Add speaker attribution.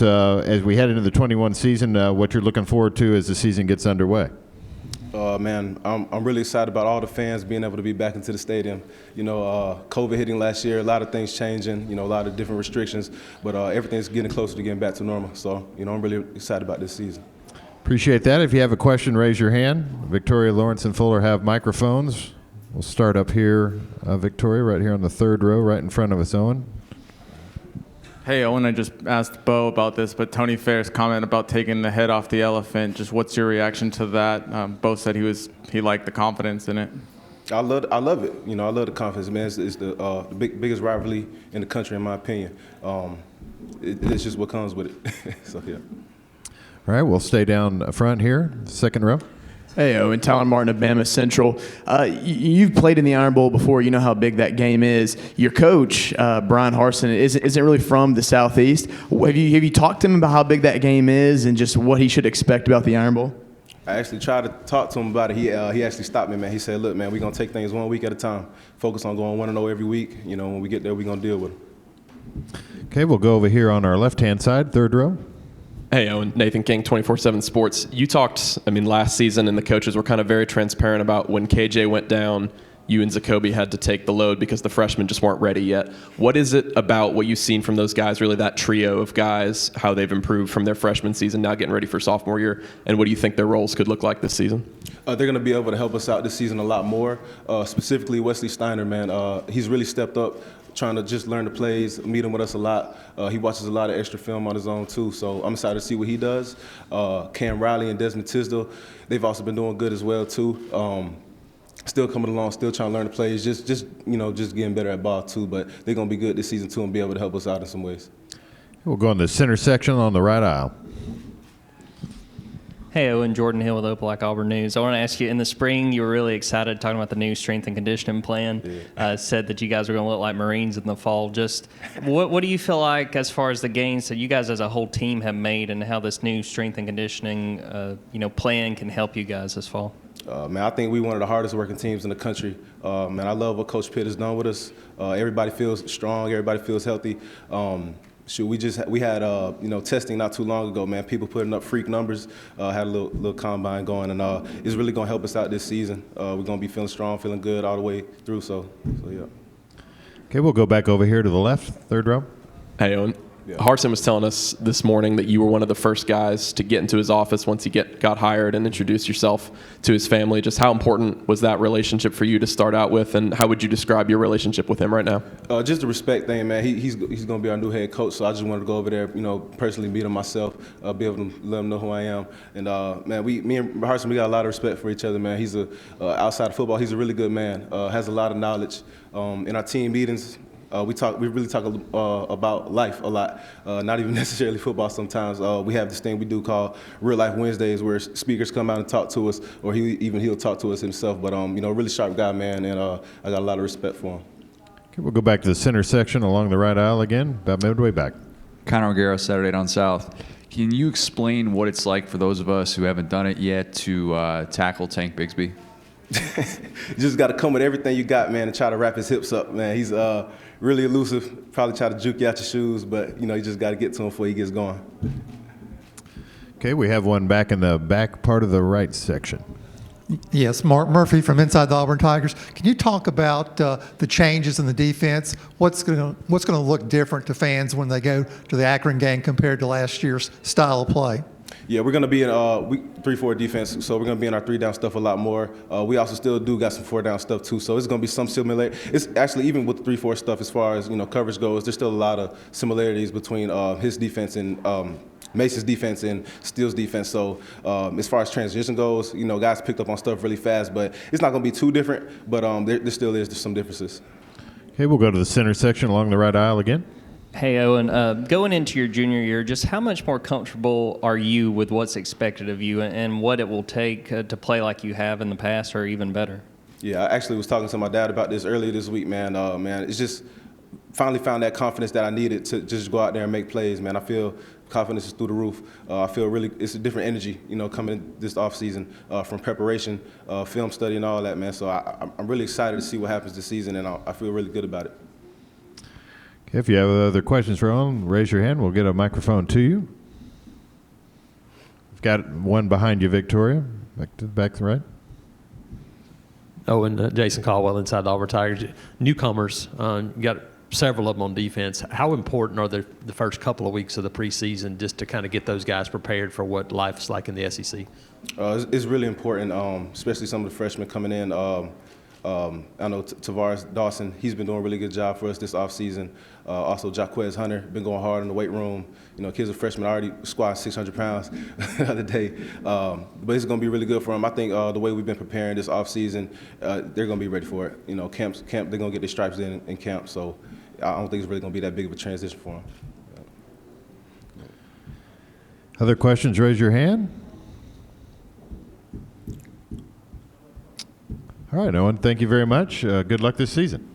Speaker 1: As we head into the 21 season, what you're looking forward to as the season gets underway?
Speaker 2: Man, I'm really excited about all the fans being able to be back into the stadium. You know, COVID hitting last year, a lot of things changing, you know, a lot of different restrictions, but everything's getting closer to getting back to normal. So, you know, I'm really excited about this season.
Speaker 1: Appreciate that. If you have a question, raise your hand. Victoria, Lawrence, and Fuller have microphones. We'll start up here, Victoria, right here on the third row, right in front of us, Owen.
Speaker 3: Hey, Owen, I just asked Bo about this, but Tony Fair's comment about taking the head off the elephant, just what's your reaction to that? Bo said he liked the confidence in it.
Speaker 2: I love it. You know, I love the confidence, man. It's the biggest rivalry in the country, in my opinion. It's just what comes with it. So, yeah.
Speaker 1: All right, we'll stay down front here, second row.
Speaker 4: Hey, Owen, Tyler Martin of Bama Central. You've played in the Iron Bowl before. You know how big that game is. Your coach, Brian Harsin, isn't really from the Southeast. Have you talked to him about how big that game is and just what he should expect about the Iron Bowl?
Speaker 2: I actually tried to talk to him about it. He actually stopped me, man. He said, look, man, we're going to take things 1 week at a time. Focus on going 1-0 every week. You know, when we get there, we're going to deal with it.
Speaker 1: Okay, we'll go over here on our left-hand side, third row.
Speaker 5: Hey, Owen, Nathan King, 24/7 Sports. You talked, last season, and the coaches were kind of very transparent about when KJ went down, you and Zacoby had to take the load because the freshmen just weren't ready yet. What is it about what you've seen from those guys, really that trio of guys, how they've improved from their freshman season, now getting ready for sophomore year, and what do you think their roles could look like this season?
Speaker 2: They're going to be able to help us out this season a lot more, specifically Wesley Steiner, man. He's really stepped up, trying to just learn the plays, meet him with us a lot. He watches a lot of extra film on his own too, so I'm excited to see what he does. Cam Riley and Desmond Tisdale, they've also been doing good as well too. Still coming along, still trying to learn the plays, just getting better at ball too. But they're gonna be good this season too and be able to help us out in some ways.
Speaker 1: We'll go in the center section on the right aisle.
Speaker 6: Hey, Owen, Jordan Hill with Opelika Auburn News. I want to ask you, in the spring, you were really excited talking about the new strength and conditioning plan.
Speaker 2: Yeah.
Speaker 6: Said that you guys were going to look like Marines in the fall. Just what do you feel like as far as the gains that you guys as a whole team have made and how this new strength and conditioning plan can help you guys this fall?
Speaker 2: Man, I think we're one of the hardest working teams in the country. Man, I love what Coach Pitt has done with us. Everybody feels strong. Everybody feels healthy. We had testing not too long ago, man. People putting up freak numbers. Had a little combine going, and it's really gonna help us out this season. We're gonna be feeling strong, feeling good all the way through. So yeah.
Speaker 1: Okay, we'll go back over here to the left, third row.
Speaker 5: Hey, Owen.
Speaker 2: Yeah.
Speaker 5: Harsin was telling us this morning that you were one of the first guys to get into his office once he got hired and introduce yourself to his family. Just how important was that relationship for you to start out with, and how would you describe your relationship with him right now?
Speaker 2: Just the respect thing, man. He's going to be our new head coach, so I just wanted to go over there, personally meet him myself, be able to let him know who I am. And man, me and Harsin, we got a lot of respect for each other, man. He's outside of football, he's a really good man. Has a lot of knowledge. In our team meetings, we really talk about life a lot, not even necessarily football sometimes. We have this thing we do called Real Life Wednesdays where speakers come out and talk to us, or he'll talk to us himself. But, really sharp guy, man, and I got a lot of respect for him.
Speaker 1: Okay, we'll go back to the center section along the right aisle again, about midway back.
Speaker 7: Connor O'Gara, Saturday Down South. Can you explain what it's like for those of us who haven't done it yet to tackle Tank Bigsby?
Speaker 2: You just got to come with everything you got, man, and try to wrap his hips up, man. He's really elusive, probably try to juke you out your shoes, but, you just got to get to him before he gets going.
Speaker 1: Okay, we have one back in the back part of the right section.
Speaker 8: Yes, Mark Murphy from Inside the Auburn Tigers. Can you talk about the changes in the defense? What's going to look different to fans when they go to the Akron game compared to last year's style of play?
Speaker 2: Yeah, we're going to be in 3-4 defense, so we're going to be in our 3-down stuff a lot more. We also still got some 4-down stuff too, so it's going to be some similar. It's actually, even with the 3-4 stuff, as far as coverage goes, there's still a lot of similarities between his defense and Mason's defense and Steele's defense. So as far as transition goes, guys picked up on stuff really fast, but it's not going to be too different. But there still is some differences.
Speaker 1: Okay, we'll go to the center section along the right aisle again.
Speaker 6: Hey, Owen, going into your junior year, just how much more comfortable are you with what's expected of you and what it will take to play like you have in the past or even better?
Speaker 2: Yeah, I actually was talking to my dad about this earlier this week, man. It's just finally found that confidence that I needed to just go out there and make plays, man. I feel confidence is through the roof. I feel it's a different energy, coming this offseason from preparation, film study and all that, man. So I'm really excited to see what happens this season, and I feel really good about it.
Speaker 1: Okay, if you have other questions for Owen, raise your hand. We'll get a microphone to you. We've got one behind you, Victoria. Back to the right.
Speaker 9: Owen, Jason Caldwell, inside the Auburn Tigers. Newcomers, you got several of them on defense. How important are the first couple of weeks of the preseason just to kind of get those guys prepared for what life's like in the SEC?
Speaker 2: It's really important, especially some of the freshmen coming in. I know Tavares Dawson, he's been doing a really good job for us this offseason. Also, Jaquez Hunter, been going hard in the weight room. You know, kids are freshmen, already squatting 600 pounds the other day. But it's going to be really good for them. I think the way we've been preparing this offseason, they're going to be ready for it. You know, camp, they're going to get their stripes in camp. So I don't think it's really going to be that big of a transition for them.
Speaker 1: Other questions, raise your hand. All right, Owen, thank you very much. Good luck this season.